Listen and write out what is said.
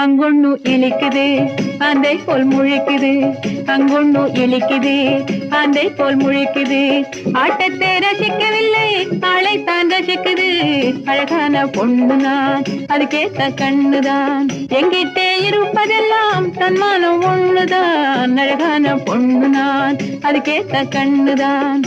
அங்கொண்ணு இழிக்குது ஆந்தை போல் முழிக்குது, அங்கொண்ணு இழிக்குது ஆந்தை போல் முழிக்குது. ஆட்டத்தை ரசிக்கவில்லை ஆளைத்தான் ரசிக்குது. அழகான பொண்ணுதான் அதுக்கேத்த கண்ணுதான், எங்கிட்டே இருப்பதெல்லாம் தன்மானம் ஒண்ணுதான். அழகான பொண்ணுதான் அதுக்கேத்த கண்ணுதான்.